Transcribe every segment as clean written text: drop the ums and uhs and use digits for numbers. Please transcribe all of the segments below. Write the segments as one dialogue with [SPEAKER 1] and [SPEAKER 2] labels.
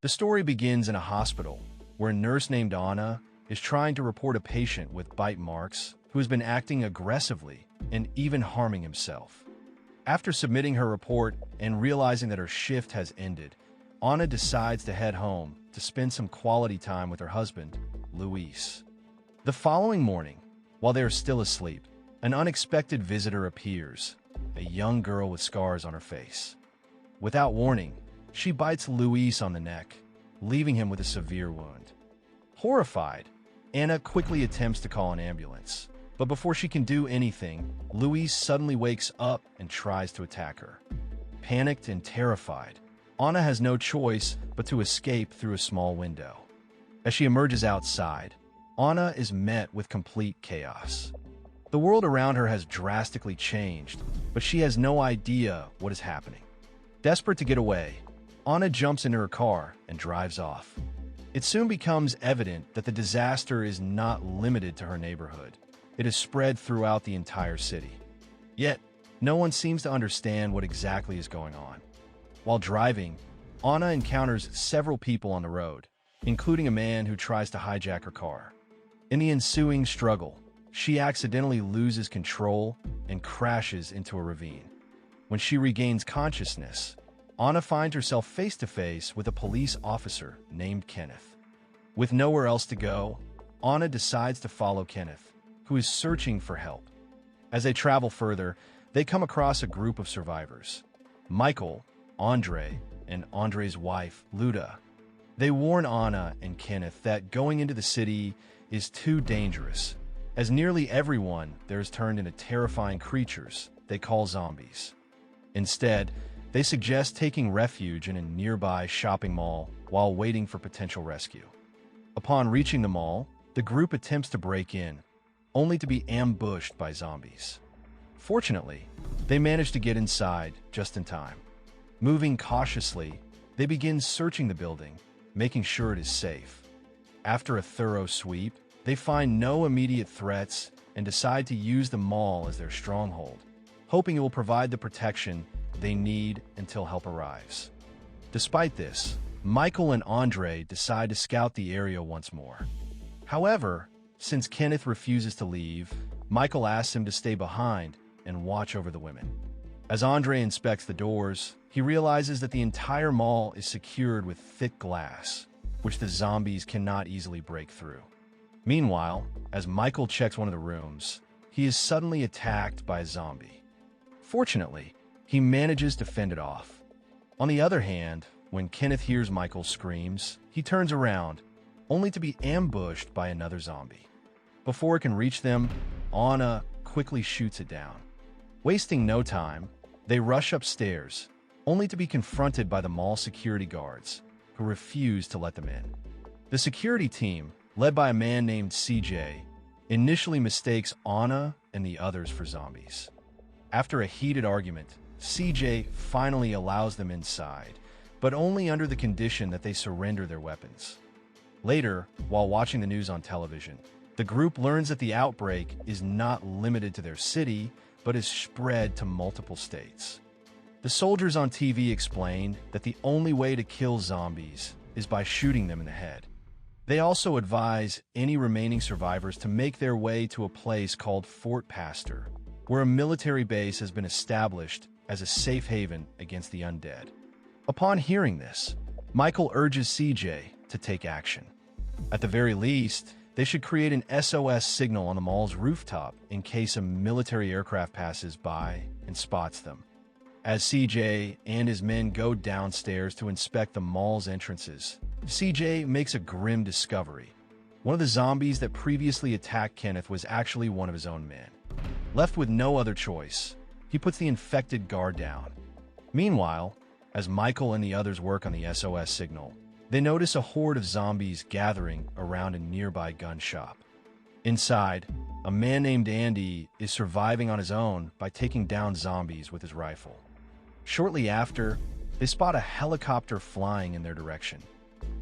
[SPEAKER 1] The story begins in a hospital where a nurse named Anna is trying to report a patient with bite marks who has been acting aggressively and even harming himself. After submitting her report and realizing that her shift has ended, Anna decides to head home to spend some quality time with her husband, Luis. The following morning, while they are still asleep, an unexpected visitor appears, a young girl with scars on her face. Without warning, she bites Luis on the neck, leaving him with a severe wound. Horrified, Anna quickly attempts to call an ambulance, but before she can do anything, Luis suddenly wakes up and tries to attack her. Panicked and terrified, Anna has no choice but to escape through a small window. As she emerges outside, Anna is met with complete chaos. The world around her has drastically changed, but she has no idea what is happening. Desperate to get away, Anna jumps into her car and drives off. It soon becomes evident that the disaster is not limited to her neighborhood. It is spread throughout the entire city. Yet, no one seems to understand what exactly is going on. While driving, Anna encounters several people on the road, including a man who tries to hijack her car. In the ensuing struggle, she accidentally loses control and crashes into a ravine. When she regains consciousness, Anna finds herself face-to-face with a police officer named Kenneth. With nowhere else to go, Anna decides to follow Kenneth, who is searching for help. As they travel further, they come across a group of survivors: Michael, Andre, and Andre's wife, Luda. They warn Anna and Kenneth that going into the city is too dangerous, as nearly everyone there is turned into terrifying creatures they call zombies. Instead, they suggest taking refuge in a nearby shopping mall while waiting for potential rescue. Upon reaching the mall, the group attempts to break in, only to be ambushed by zombies. Fortunately, they manage to get inside just in time. Moving cautiously, they begin searching the building, making sure it is safe. After a thorough sweep, they find no immediate threats and decide to use the mall as their stronghold, hoping it will provide the protection they need until help arrives. Despite this, Michael and Andre decide to scout the area once more. However, since Kenneth refuses to leave, Michael asks him to stay behind and watch over the women. As Andre inspects the doors, he realizes that the entire mall is secured with thick glass, which the zombies cannot easily break through. Meanwhile, as Michael checks one of the rooms, he is suddenly attacked by a zombie. Fortunately, he manages to fend it off. On the other hand, when Kenneth hears Michael's screams, he turns around, only to be ambushed by another zombie. Before it can reach them, Anna quickly shoots it down. Wasting no time, they rush upstairs, only to be confronted by the mall security guards, who refuse to let them in. The security team, led by a man named CJ, initially mistakes Anna and the others for zombies. After a heated argument, CJ finally allows them inside, but only under the condition that they surrender their weapons. Later, while watching the news on television, the group learns that the outbreak is not limited to their city, but is spread to multiple states. The soldiers on TV explain that the only way to kill zombies is by shooting them in the head. They also advise any remaining survivors to make their way to a place called Fort Pastor, where a military base has been established as a safe haven against the undead. Upon hearing this, Michael urges CJ to take action. At the very least, they should create an SOS signal on the mall's rooftop in case a military aircraft passes by and spots them. As CJ and his men go downstairs to inspect the mall's entrances, CJ makes a grim discovery. One of the zombies that previously attacked Kenneth was actually one of his own men. Left with no other choice, he puts the infected guard down. Meanwhile, as Michael and the others work on the SOS signal, they notice a horde of zombies gathering around a nearby gun shop. Inside, a man named Andy is surviving on his own by taking down zombies with his rifle. Shortly after, they spot a helicopter flying in their direction.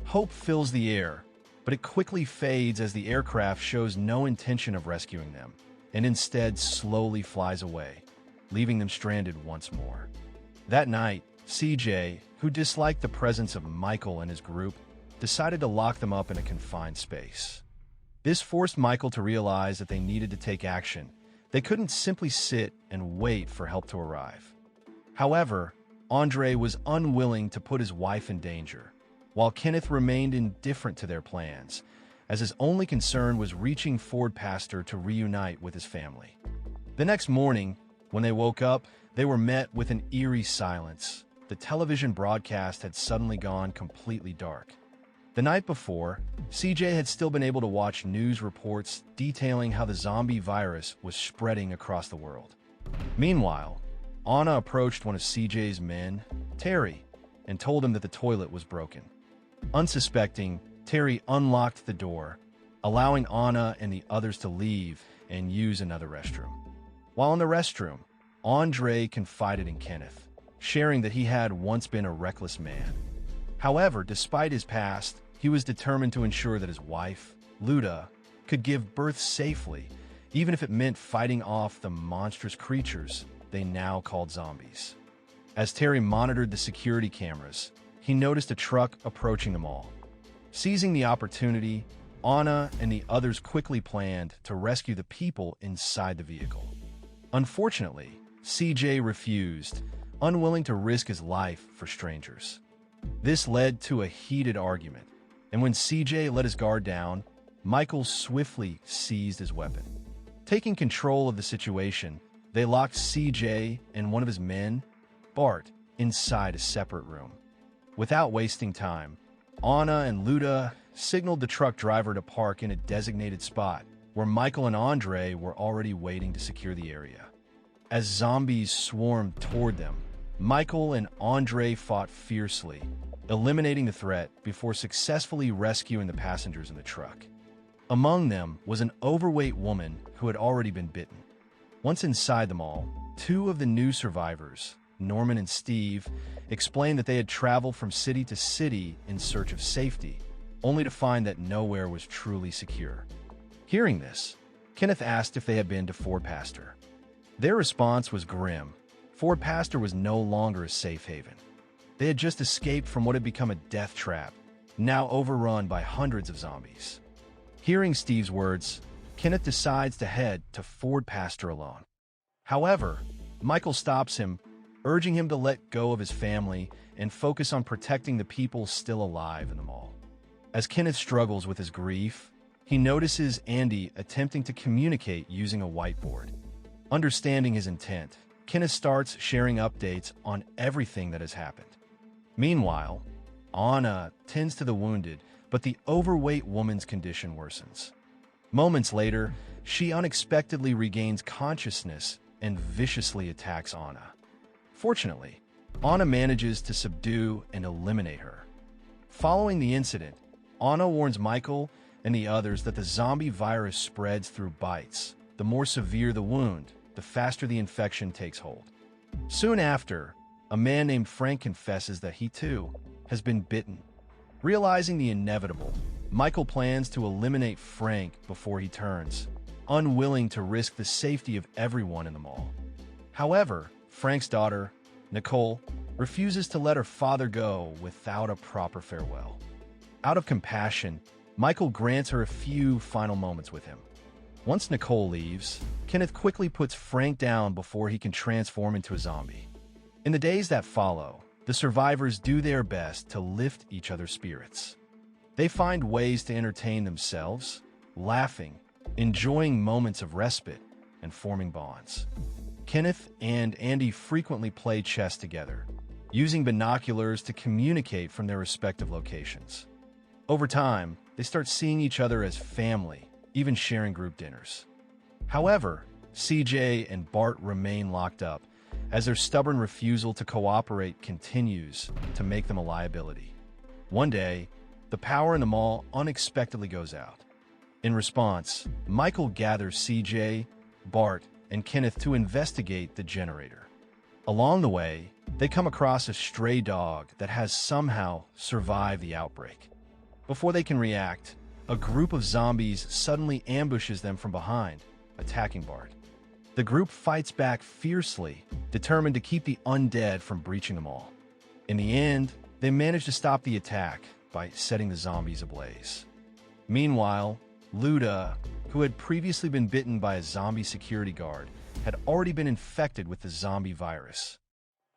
[SPEAKER 1] Hope fills the air, but it quickly fades as the aircraft shows no intention of rescuing them, and instead slowly flies away, leaving them stranded once more. That night, CJ, who disliked the presence of Michael and his group, decided to lock them up in a confined space. This forced Michael to realize that they needed to take action. They couldn't simply sit and wait for help to arrive. However, Andre was unwilling to put his wife in danger, while Kenneth remained indifferent to their plans, as his only concern was reaching Ford Pastor to reunite with his family. The next morning, when they woke up, they were met with an eerie silence. The television broadcast had suddenly gone completely dark. The night before, CJ had still been able to watch news reports detailing how the zombie virus was spreading across the world. Meanwhile, Anna approached one of CJ's men, Terry, and told him that the toilet was broken. Unsuspecting, Terry unlocked the door, allowing Anna and the others to leave and use another restroom. While in the restroom, Andre confided in Kenneth, sharing that he had once been a reckless man. However, despite his past, he was determined to ensure that his wife, Luda, could give birth safely, even if it meant fighting off the monstrous creatures they now called zombies. As Terry monitored the security cameras, he noticed a truck approaching them all. Seizing the opportunity, Anna and the others quickly planned to rescue the people inside the vehicle. Unfortunately, CJ refused, unwilling to risk his life for strangers. This led to a heated argument, and when CJ let his guard down, Michael swiftly seized his weapon. Taking control of the situation, they locked CJ and one of his men, Bart, inside a separate room. Without wasting time, Anna and Luda signaled the truck driver to park in a designated spot where Michael and Andre were already waiting to secure the area. As zombies swarmed toward them, Michael and Andre fought fiercely, eliminating the threat before successfully rescuing the passengers in the truck. Among them was an overweight woman who had already been bitten. Once inside the mall, two of the new survivors, Norman and Steve, explained that they had traveled from city to city in search of safety, only to find that nowhere was truly secure. Hearing this, Kenneth asked if they had been to Ford Pastor. Their response was grim. Ford Pastor was no longer a safe haven. They had just escaped from what had become a death trap, now overrun by hundreds of zombies. Hearing Steve's words, Kenneth decides to head to Ford Pastor alone. However, Michael stops him, urging him to let go of his family and focus on protecting the people still alive in the mall. As Kenneth struggles with his grief, he notices Andy attempting to communicate using a whiteboard. Understanding his intent, Kenneth starts sharing updates on everything that has happened. Meanwhile, Anna tends to the wounded, but the overweight woman's condition worsens. Moments later, she unexpectedly regains consciousness and viciously attacks Anna. Fortunately, Anna manages to subdue and eliminate her. Following the incident, Anna warns Michael and the others that the zombie virus spreads through bites. The more severe the wound, the faster the infection takes hold. Soon after, a man named Frank confesses that he too has been bitten. Realizing the inevitable, Michael plans to eliminate Frank before he turns, unwilling to risk the safety of everyone in the mall. However, Frank's daughter, Nicole, refuses to let her father go without a proper farewell. Out of compassion, Michael grants her a few final moments with him. Once Nicole leaves, Kenneth quickly puts Frank down before he can transform into a zombie. In the days that follow, the survivors do their best to lift each other's spirits. They find ways to entertain themselves, laughing, enjoying moments of respite, and forming bonds. Kenneth and Andy frequently play chess together, using binoculars to communicate from their respective locations. Over time, they start seeing each other as family, even sharing group dinners. However, CJ and Bart remain locked up, as their stubborn refusal to cooperate continues to make them a liability. One day, the power in the mall unexpectedly goes out. In response, Michael gathers CJ, Bart, and Kenneth to investigate the generator. Along the way, they come across a stray dog that has somehow survived the outbreak. Before they can react, a group of zombies suddenly ambushes them from behind, attacking Bart. The group fights back fiercely, determined to keep the undead from breaching the mall. In the end, they managed to stop the attack by setting the zombies ablaze. Meanwhile, Luda, who had previously been bitten by a zombie security guard, had already been infected with the zombie virus.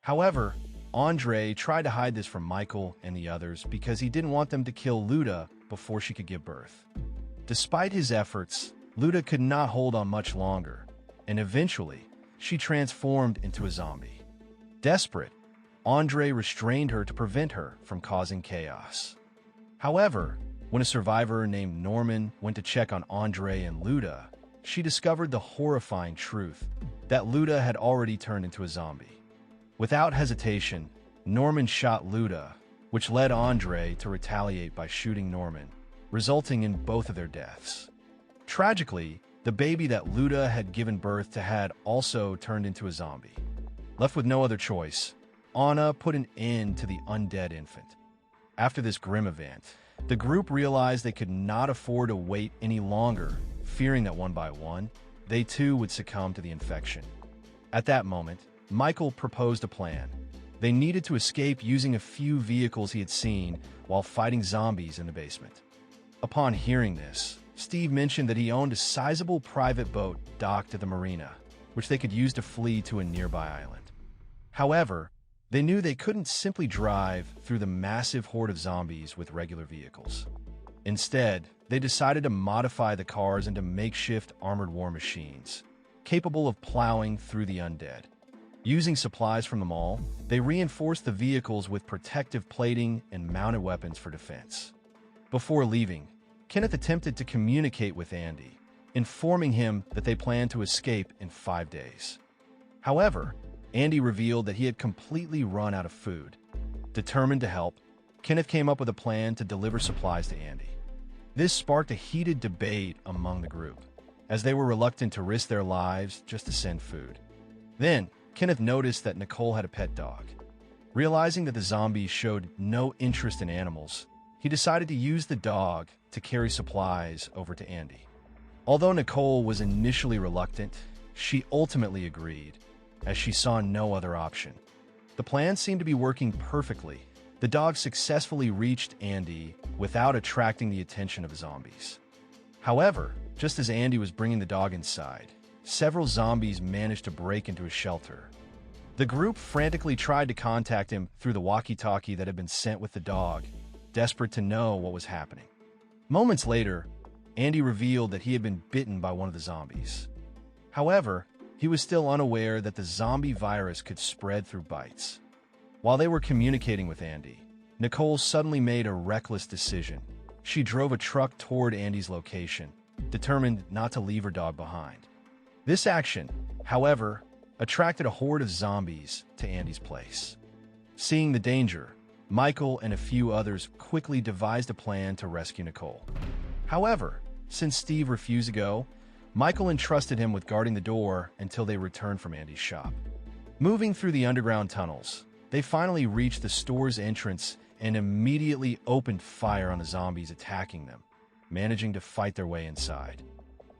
[SPEAKER 1] However, Andre tried to hide this from Michael and the others because he didn't want them to kill Luda before she could give birth. Despite his efforts, Luda could not hold on much longer, and eventually, she transformed into a zombie. Desperate, Andre restrained her to prevent her from causing chaos. However, when a survivor named Norman went to check on Andre and Luda, she discovered the horrifying truth that Luda had already turned into a zombie. Without hesitation, Norman shot Luda, which led Andre to retaliate by shooting Norman, resulting in both of their deaths. Tragically, the baby that Luda had given birth to had also turned into a zombie. Left with no other choice, Anna put an end to the undead infant. After this grim event, the group realized they could not afford to wait any longer, fearing that one by one, they too would succumb to the infection. At that moment, Michael proposed a plan. They needed to escape using a few vehicles he had seen while fighting zombies in the basement. Upon hearing this, Steve mentioned that he owned a sizable private boat docked at the marina, which they could use to flee to a nearby island. However, they knew they couldn't simply drive through the massive horde of zombies with regular vehicles. Instead, they decided to modify the cars into makeshift armored war machines, capable of plowing through the undead. Using supplies from the mall, they reinforced the vehicles with protective plating and mounted weapons for defense. Before leaving, Kenneth attempted to communicate with Andy, informing him that they planned to escape in 5 days. However, Andy revealed that he had completely run out of food. Determined to help, Kenneth came up with a plan to deliver supplies to Andy. This sparked a heated debate among the group, as they were reluctant to risk their lives just to send food. Then, Kenneth noticed that Nicole had a pet dog. Realizing that the zombies showed no interest in animals, he decided to use the dog to carry supplies over to Andy. Although Nicole was initially reluctant, she ultimately agreed, as she saw no other option. The plan seemed to be working perfectly. The dog successfully reached Andy without attracting the attention of the zombies. However, just as Andy was bringing the dog inside, several zombies managed to break into his shelter. The group frantically tried to contact him through the walkie-talkie that had been sent with the dog, desperate to know what was happening. Moments later, Andy revealed that he had been bitten by one of the zombies. However, he was still unaware that the zombie virus could spread through bites. While they were communicating with Andy, Nicole suddenly made a reckless decision. She drove a truck toward Andy's location, determined not to leave her dog behind. This action, however, attracted a horde of zombies to Andy's place. Seeing the danger, Michael and a few others quickly devised a plan to rescue Nicole. However, since Steve refused to go, Michael entrusted him with guarding the door until they returned from Andy's shop. Moving through the underground tunnels, they finally reached the store's entrance and immediately opened fire on the zombies attacking them, managing to fight their way inside.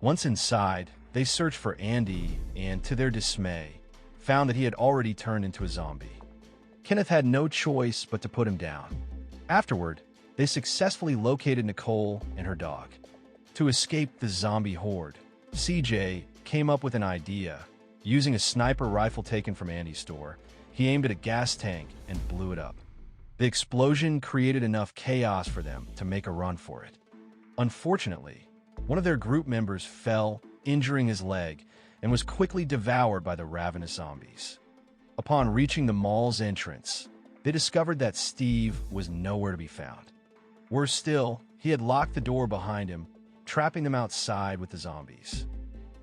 [SPEAKER 1] Once inside, they searched for Andy and, to their dismay, found that he had already turned into a zombie. Kenneth had no choice but to put him down. Afterward, they successfully located Nicole and her dog. To escape the zombie horde, CJ came up with an idea. Using a sniper rifle taken from Andy's store, he aimed at a gas tank and blew it up. The explosion created enough chaos for them to make a run for it. Unfortunately, one of their group members fell, injuring his leg, and was quickly devoured by the ravenous zombies. Upon reaching the mall's entrance, they discovered that Steve was nowhere to be found. Worse still, he had locked the door behind him, trapping them outside with the zombies.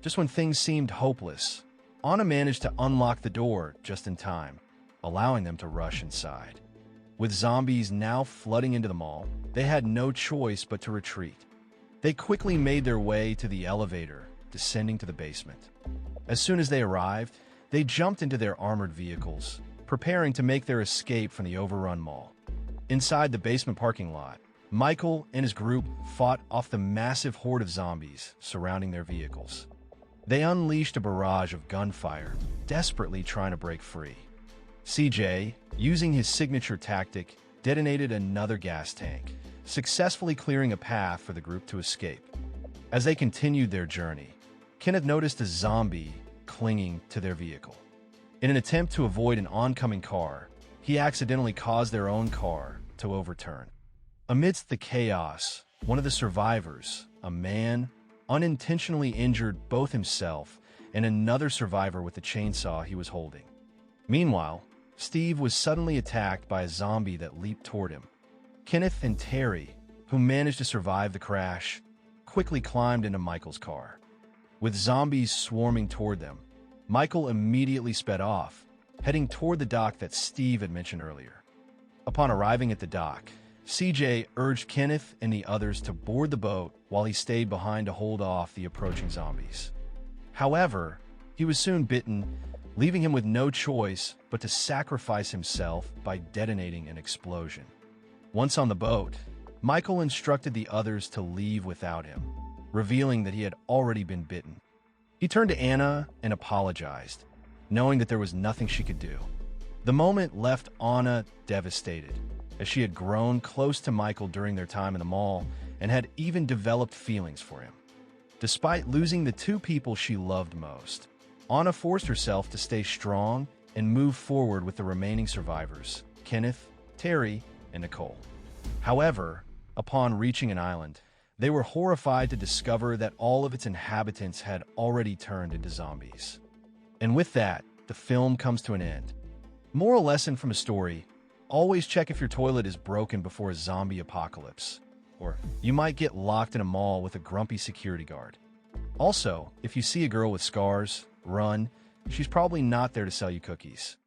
[SPEAKER 1] Just when things seemed hopeless, Anna managed to unlock the door just in time, allowing them to rush inside. With zombies now flooding into the mall, they had no choice but to retreat. They quickly made their way to the elevator, descending to the basement. As soon as they arrived, they jumped into their armored vehicles, preparing to make their escape from the overrun mall. Inside the basement parking lot, Michael and his group fought off the massive horde of zombies surrounding their vehicles. They unleashed a barrage of gunfire, desperately trying to break free. CJ, using his signature tactic, detonated another gas tank, successfully clearing a path for the group to escape. As they continued their journey, Kenneth noticed a zombie clinging to their vehicle. In an attempt to avoid an oncoming car, he accidentally caused their own car to overturn. Amidst the chaos, one of the survivors, a man, unintentionally injured both himself and another survivor with the chainsaw he was holding. Meanwhile, Steve was suddenly attacked by a zombie that leaped toward him. Kenneth and Terry, who managed to survive the crash, quickly climbed into Michael's car. With zombies swarming toward them, Michael immediately sped off, heading toward the dock that Steve had mentioned earlier. Upon arriving at the dock, CJ urged Kenneth and the others to board the boat while he stayed behind to hold off the approaching zombies. However, he was soon bitten, leaving him with no choice but to sacrifice himself by detonating an explosion. Once on the boat, Michael instructed the others to leave without him, revealing that he had already been bitten. He turned to Anna and apologized, knowing that there was nothing she could do. The moment left Anna devastated, as she had grown close to Michael during their time in the mall and had even developed feelings for him. Despite losing the two people she loved most, Anna forced herself to stay strong and move forward with the remaining survivors, Kenneth, Terry, and Nicole. However, upon reaching an island, they were horrified to discover that all of its inhabitants had already turned into zombies. And with that, the film comes to an end. Moral lesson from a story: always check if your toilet is broken before a zombie apocalypse, or you might get locked in a mall with a grumpy security guard. Also, if you see a girl with scars, run. She's probably not there to sell you cookies.